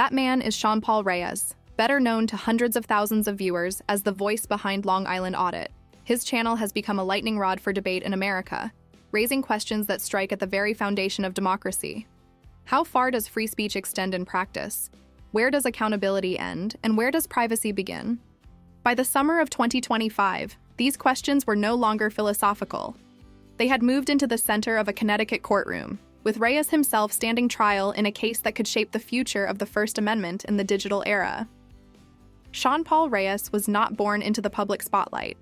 That man is SeanPaul Reyes, better known to hundreds of thousands of viewers as the voice behind Long Island Audit. His channel has become a lightning rod for debate in America, raising questions that strike at the very foundation of democracy. How far does free speech extend in practice? Where does accountability end, and where does privacy begin? By the summer of 2025, these questions were no longer philosophical. They had moved into the center of a Connecticut courtroom, with Reyes himself standing trial in a case that could shape the future of the First Amendment in the digital era. SeanPaul Reyes was not born into the public spotlight.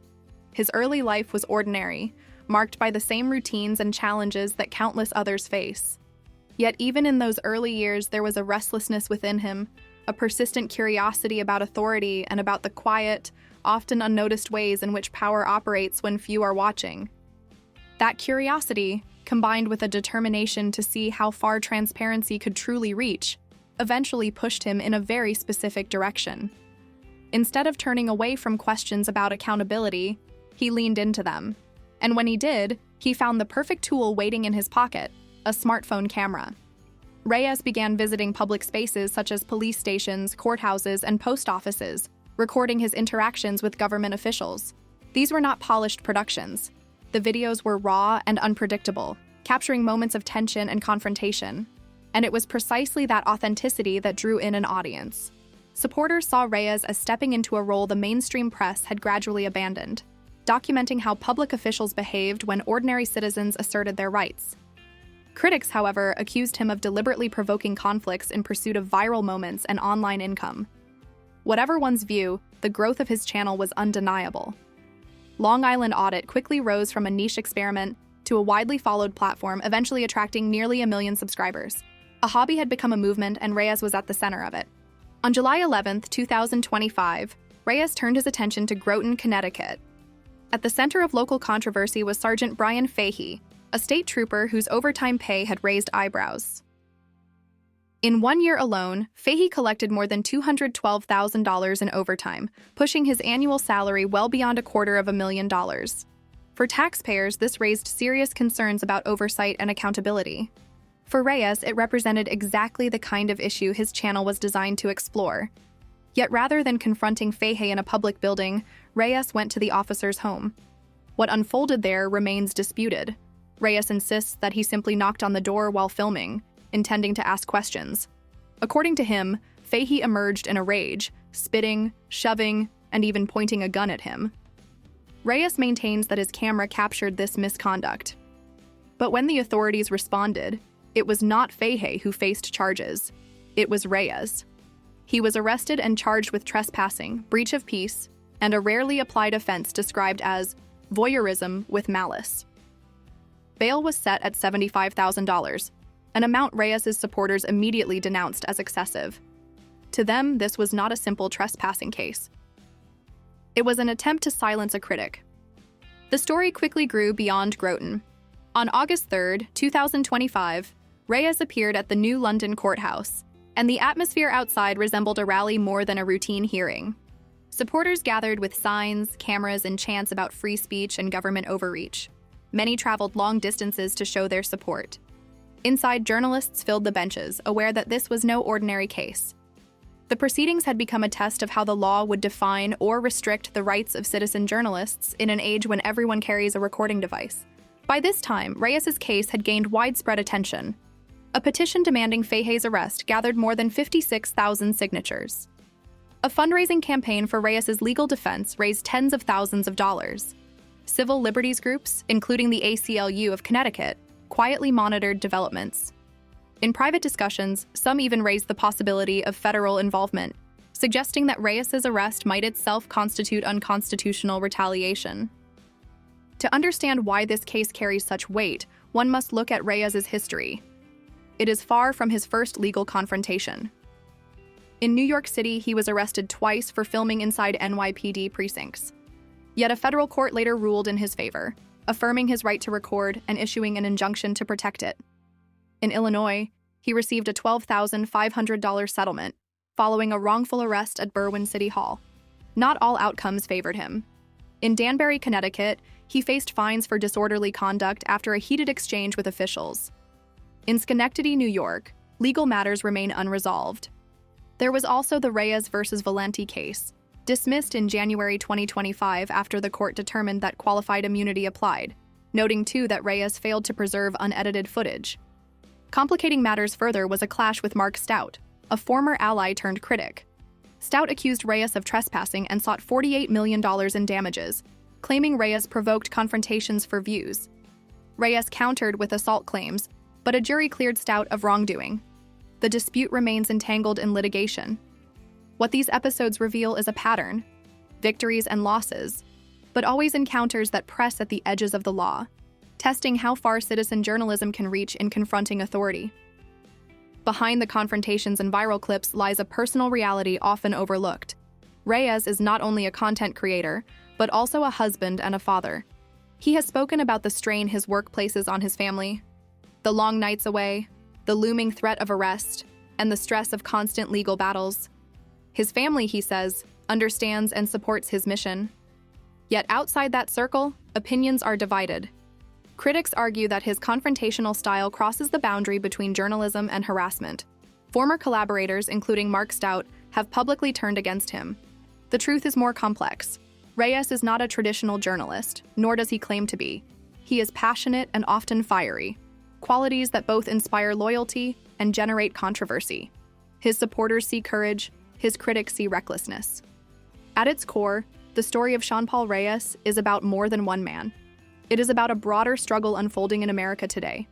His early life was ordinary, marked by the same routines and challenges that countless others face. Yet even in those early years, there was a restlessness within him, a persistent curiosity about authority and about the quiet, often unnoticed ways in which power operates when few are watching. That curiosity, combined with a determination to see how far transparency could truly reach, eventually pushed him in a very specific direction. Instead of turning away from questions about accountability, he leaned into them. And when he did, he found the perfect tool waiting in his pocket: a smartphone camera. Reyes began visiting public spaces such as police stations, courthouses, and post offices, recording his interactions with government officials. These were not polished productions. The videos were raw and unpredictable, capturing moments of tension and confrontation. And it was precisely that authenticity that drew in an audience. Supporters saw Reyes as stepping into a role the mainstream press had gradually abandoned, documenting how public officials behaved when ordinary citizens asserted their rights. Critics, however, accused him of deliberately provoking conflicts in pursuit of viral moments and online income. Whatever one's view, the growth of his channel was undeniable. Long Island Audit quickly rose from a niche experiment to a widely followed platform, eventually attracting nearly 1 million subscribers. A hobby had become a movement, and Reyes was at the center of it. On July 11, 2025, Reyes turned his attention to Groton, Connecticut. At the center of local controversy was Sergeant Brian Fahey, a state trooper whose overtime pay had raised eyebrows. In 1 year alone, Fahey collected more than $212,000 in overtime, pushing his annual salary well beyond $250,000. For taxpayers, this raised serious concerns about oversight and accountability. For Reyes, it represented exactly the kind of issue his channel was designed to explore. Yet rather than confronting Fahey in a public building, Reyes went to the officer's home. What unfolded there remains disputed. Reyes insists that he simply knocked on the door while filming, intending to ask questions. According to him, Fahey emerged in a rage, spitting, shoving, and even pointing a gun at him. Reyes maintains that his camera captured this misconduct. But when the authorities responded, it was not Fahey who faced charges. It was Reyes. He was arrested and charged with trespassing, breach of peace, and a rarely applied offense described as voyeurism with malice. Bail was set at $75,000, an amount Reyes' supporters immediately denounced as excessive. To them, this was not a simple trespassing case. It was an attempt to silence a critic. The story quickly grew beyond Groton. On August 3, 2025, Reyes appeared at the New London courthouse, and the atmosphere outside resembled a rally more than a routine hearing. Supporters gathered with signs, cameras, and chants about free speech and government overreach. Many traveled long distances to show their support. Inside, journalists filled the benches, aware that this was no ordinary case. The proceedings had become a test of how the law would define or restrict the rights of citizen journalists in an age when everyone carries a recording device. By this time, Reyes' case had gained widespread attention. A petition demanding Fahey's arrest gathered more than 56,000 signatures. A fundraising campaign for Reyes' legal defense raised tens of thousands of dollars. Civil liberties groups, including the ACLU of Connecticut, quietly monitored developments. In private discussions, some even raised the possibility of federal involvement, suggesting that Reyes' arrest might itself constitute unconstitutional retaliation. To understand why this case carries such weight, one must look at Reyes' history. It is far from his first legal confrontation. In New York City, he was arrested twice for filming inside NYPD precincts. Yet a federal court later ruled in his favor, affirming his right to record and issuing an injunction to protect it. In Illinois, he received a $12,500 settlement following a wrongful arrest at Berwyn City Hall. Not all outcomes favored him. In Danbury, Connecticut, he faced fines for disorderly conduct after a heated exchange with officials. In Schenectady, New York, legal matters remain unresolved. There was also the Reyes versus Valenti case, dismissed in January 2025 after the court determined that qualified immunity applied, noting too that Reyes failed to preserve unedited footage. Complicating matters further was a clash with Mark Stout, a former ally turned critic. Stout accused Reyes of trespassing and sought $48 million in damages, claiming Reyes provoked confrontations for views. Reyes countered with assault claims, but a jury cleared Stout of wrongdoing. The dispute remains entangled in litigation. What these episodes reveal is a pattern: victories and losses, but always encounters that press at the edges of the law, testing how far citizen journalism can reach in confronting authority. Behind the confrontations and viral clips lies a personal reality often overlooked. Reyes is not only a content creator, but also a husband and a father. He has spoken about the strain his work places on his family, the long nights away, the looming threat of arrest, and the stress of constant legal battles. His family, he says, understands and supports his mission. Yet outside that circle, opinions are divided. Critics argue that his confrontational style crosses the boundary between journalism and harassment. Former collaborators, including Mark Stout, have publicly turned against him. The truth is more complex. Reyes is not a traditional journalist, nor does he claim to be. He is passionate and often fiery, qualities that both inspire loyalty and generate controversy. His supporters see courage, his critics see recklessness. At its core, the story of SeanPaul Reyes is about more than one man. It is about a broader struggle unfolding in America today.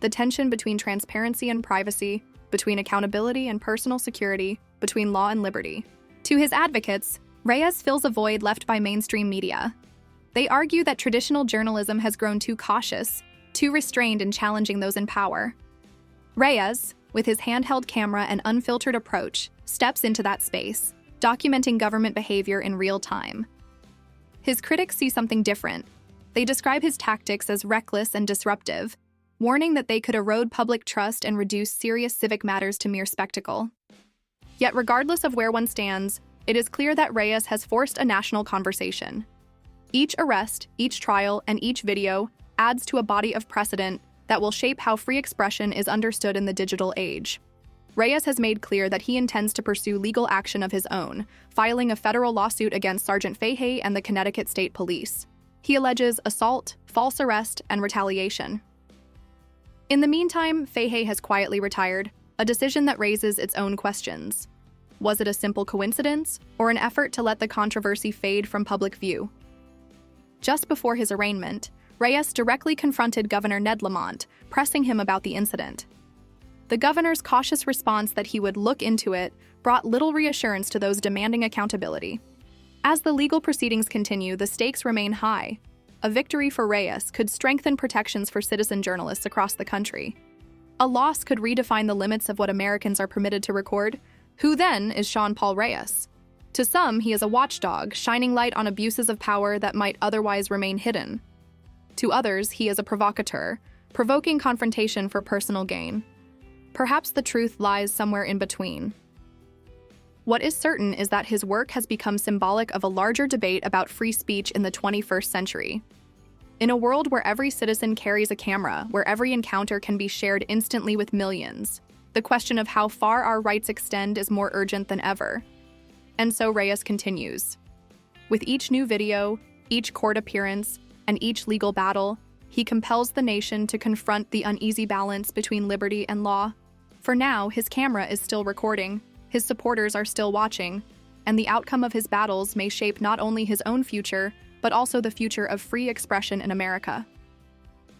The tension between transparency and privacy, between accountability and personal security, between law and liberty. To his advocates, Reyes fills a void left by mainstream media. They argue that traditional journalism has grown too cautious, too restrained in challenging those in power. Reyes, with his handheld camera and unfiltered approach, steps into that space, documenting government behavior in real time. His critics see something different. They describe his tactics as reckless and disruptive, warning that they could erode public trust and reduce serious civic matters to mere spectacle. Yet regardless of where one stands, it is clear that Reyes has forced a national conversation. Each arrest, each trial, and each video adds to a body of precedent that will shape how free expression is understood in the digital age. Reyes has made clear that he intends to pursue legal action of his own, filing a federal lawsuit against Sergeant Fahey and the Connecticut State Police. He alleges assault, false arrest, and retaliation. In the meantime, Fahey has quietly retired, a decision that raises its own questions. Was it a simple coincidence, or an effort to let the controversy fade from public view? Just before his arraignment, Reyes directly confronted Governor Ned Lamont, pressing him about the incident. The governor's cautious response that he would look into it brought little reassurance to those demanding accountability. As the legal proceedings continue, the stakes remain high. A victory for Reyes could strengthen protections for citizen journalists across the country. A loss could redefine the limits of what Americans are permitted to record. Who then is SeanPaul Reyes? To some, he is a watchdog, shining light on abuses of power that might otherwise remain hidden. To others, he is a provocateur, provoking confrontation for personal gain. Perhaps the truth lies somewhere in between. What is certain is that his work has become symbolic of a larger debate about free speech in the 21st century. In a world where every citizen carries a camera, where every encounter can be shared instantly with millions, the question of how far our rights extend is more urgent than ever. And so Reyes continues. With each new video, each court appearance, and each legal battle, he compels the nation to confront the uneasy balance between liberty and law. For now, his camera is still recording, his supporters are still watching, and the outcome of his battles may shape not only his own future, but also the future of free expression in America.